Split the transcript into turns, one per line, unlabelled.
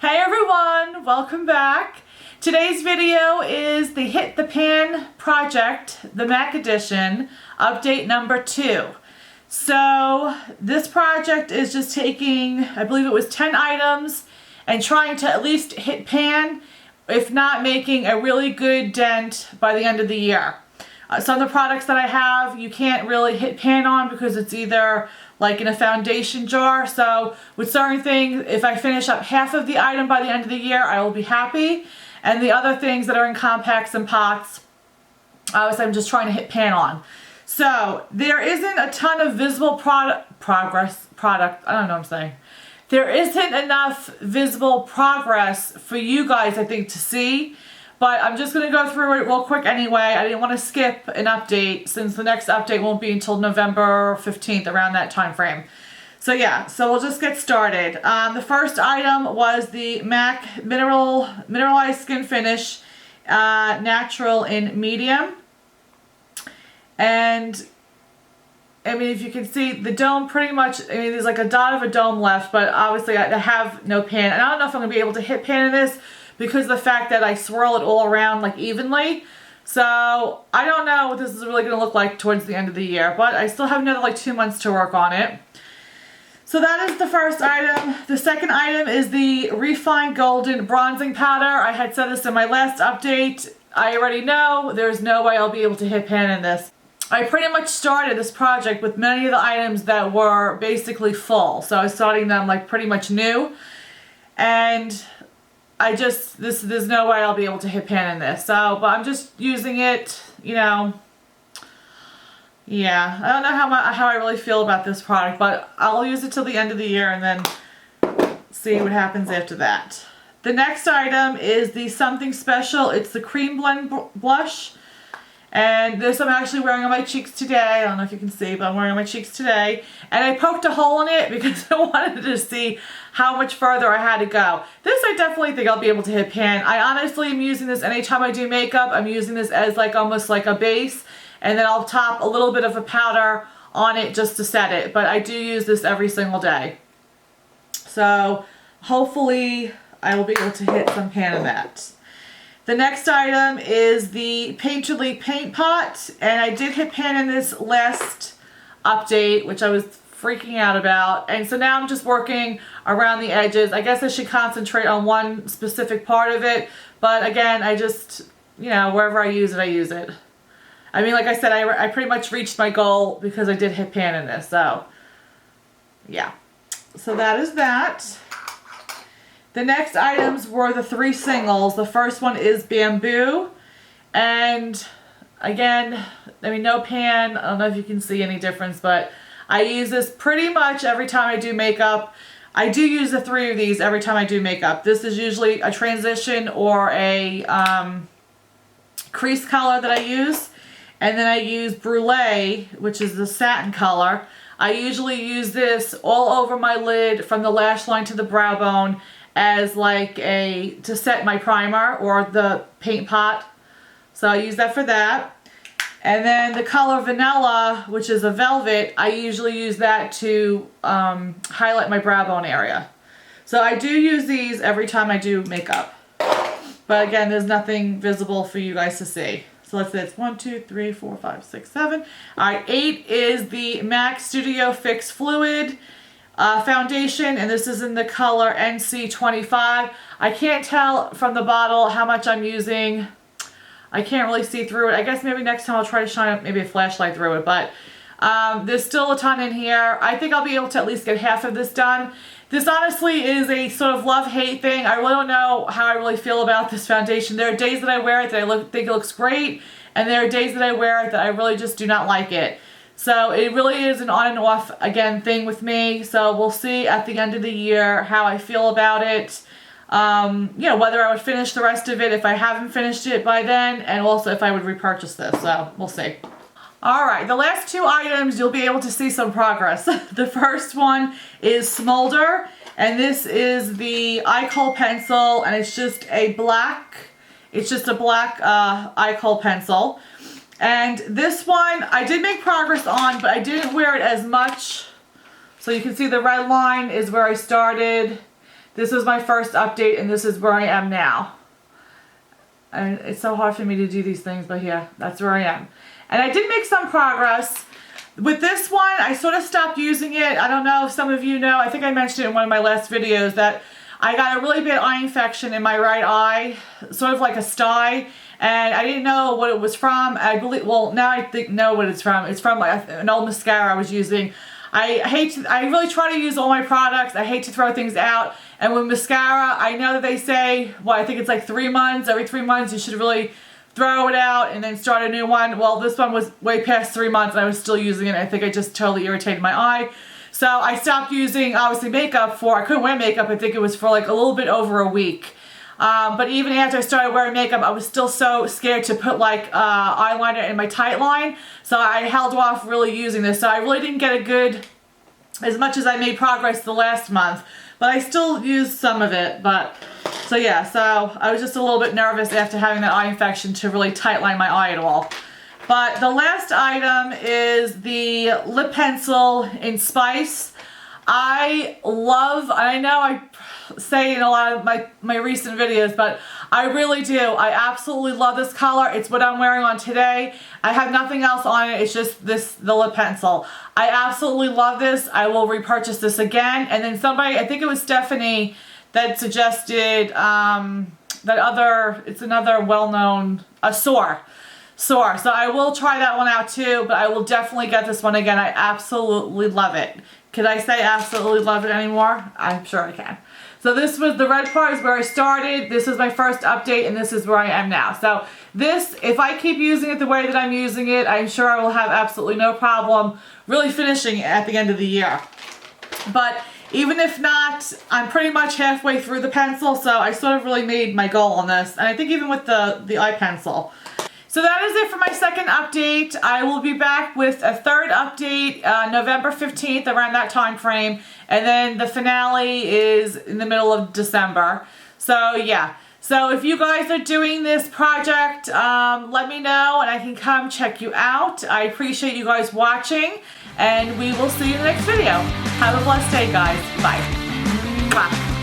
Hey everyone, welcome back. Today's video is the Hit the Pan project, the MAC edition, update number 2. So this project is just taking, I believe it was 10 items and trying to at least hit pan, if not making a really good dent by the end of the year. Some of the products that I have, you can't really hit pan on because it's either like in a foundation jar. So with certain things, if I finish up half of the item by the end of the year, I will be happy. And the other things that are in compacts and pots, obviously I'm just trying to hit pan on. So there isn't a ton of visible progress. I don't know what I'm saying. There isn't enough visible progress for you guys, I think, to see. But I'm just going to go through it real quick anyway. I didn't want to skip an update since the next update won't be until November 15th, around that time frame. So yeah, so we'll just get started. The first item was the MAC Mineralized Skin Finish Natural in Medium. And I mean, if you can see, the dome pretty much, I mean, there's like a dot of a dome left, but obviously I have no pan. And I don't know if I'm going to be able to hit pan in this, because of the fact that I swirl it all around like evenly. So I don't know what this is really going to look like towards the end of the year, but I still have another like 2 months to work on it. So that is the first item. The second item is the Refined Golden Bronzing Powder. I had said this in my last update. I already know there's no way I'll be able to hit pan in this. I pretty much started this project with many of the items that were basically full. So I was starting them like pretty much new. And there's no way I'll be able to hit pan in this. So, but I'm just using it, you know. Yeah, I don't know how I really feel about this product, but I'll use it till the end of the year and then see what happens after that. The next item is the Something Special. It's the Cream Blend Blush. And this I'm actually wearing on my cheeks today. I don't know if you can see, but I'm wearing on my cheeks today. And I poked a hole in it because I wanted to see how much further I had to go. This I definitely think I'll be able to hit pan. I honestly am using this anytime I do makeup. I'm using this as like almost like a base. And then I'll top a little bit of a powder on it just to set it. But I do use this every single day. So hopefully I will be able to hit some pan in that. The next item is the Painterly Paint Pot, and I did hit pan in this last update, which I was freaking out about, and so now I'm just working around the edges. I guess I should concentrate on one specific part of it, but again, I just, you know, wherever I use it. I mean, like I said, I pretty much reached my goal because I did hit pan in this, so yeah. So that is that. The next items were the 3 singles. The first one is Bamboo. And again, I mean, no pan. I don't know if you can see any difference, but I use this pretty much every time I do makeup. I do use the 3 of these every time I do makeup. This is usually a transition or a crease color that I use. And then I use Brulee, which is the satin color. I usually use this all over my lid from the lash line to the brow bone, as like to set my primer or the paint pot. So I use that for that. And then the color Vanilla, which is a velvet, I usually use that to highlight my brow bone area. So I do use these every time I do makeup. But again, there's nothing visible for you guys to see. So let's say it's 1, 2, 3, 4, 5, 6, 7. All right, 8 is the MAC Studio Fix Fluid foundation, and this is in the color NC25. I can't tell from the bottle how much I'm using. I can't really see through it. I guess maybe next time I'll try to shine maybe a flashlight through it, but there's still a ton in here. I think I'll be able to at least get half of this done. This honestly is a sort of love-hate thing. I really don't know how I really feel about this foundation. There are days that I wear it that I think it looks great, and there are days that I wear it that I really just do not like it. So it really is an on and off, again, thing with me. So we'll see at the end of the year how I feel about it. You know, whether I would finish the rest of it if I haven't finished it by then, and also if I would repurchase this. So we'll see. Alright, the last 2 items you'll be able to see some progress. The first one is Smolder, and this is the eye kohl pencil, and it's just a black eye kohl pencil. And this one, I did make progress on, but I didn't wear it as much. So you can see the red line is where I started. this was my first update and this is where I am now. And it's so hard for me to do these things, but yeah, that's where I am. And I did make some progress. With this one, I sort of stopped using it. I don't know if some of you know, I think I mentioned it in one of my last videos that I got a really bad eye infection in my right eye, sort of like a sty, and I didn't know what it was from. I believe, well, now I know what it's from. It's from like an old mascara I was using. I really try to use all my products. I hate to throw things out. And with mascara, I know that they say, well, I think it's like 3 months. Every 3 months you should really throw it out and then start a new one. Well, this one was way past 3 months and I was still using it. I think I just totally irritated my eye. So I stopped using, obviously, makeup I couldn't wear makeup. I think it was for like a little bit over a week. But even after I started wearing makeup, I was still so scared to put like eyeliner in my tight line. So I held off really using this. So I really didn't get a good, as much as I made progress the last month. But I still used some of it. But so yeah, so I was just a little bit nervous after having that eye infection to really tight line my eye at all. But the last item is the lip pencil in Spice. I know I say in a lot of my recent videos, but I really do. I absolutely love this color. It's what I'm wearing on today. I have nothing else on it. It's just the lip pencil. I absolutely love this. I will repurchase this again. And then somebody, I think it was Stephanie, that suggested it's another well-known, Soar. So I will try that one out too, but I will definitely get this one again. I absolutely love it. Can I say absolutely love it anymore? I'm sure I can. So this was the red part is where I started. This is my first update and this is where I am now. So this, if I keep using it the way that I'm using it, I'm sure I will have absolutely no problem really finishing it at the end of the year. But even if not, I'm pretty much halfway through the pencil, so I sort of really made my goal on this. And I think even with the eye pencil. So that is it for my second update. I will be back with a third update November 15th, around that time frame. And then the finale is in the middle of December. So yeah. So if you guys are doing this project, let me know and I can come check you out. I appreciate you guys watching. And we will see you in the next video. Have a blessed day, guys. Bye. Mwah.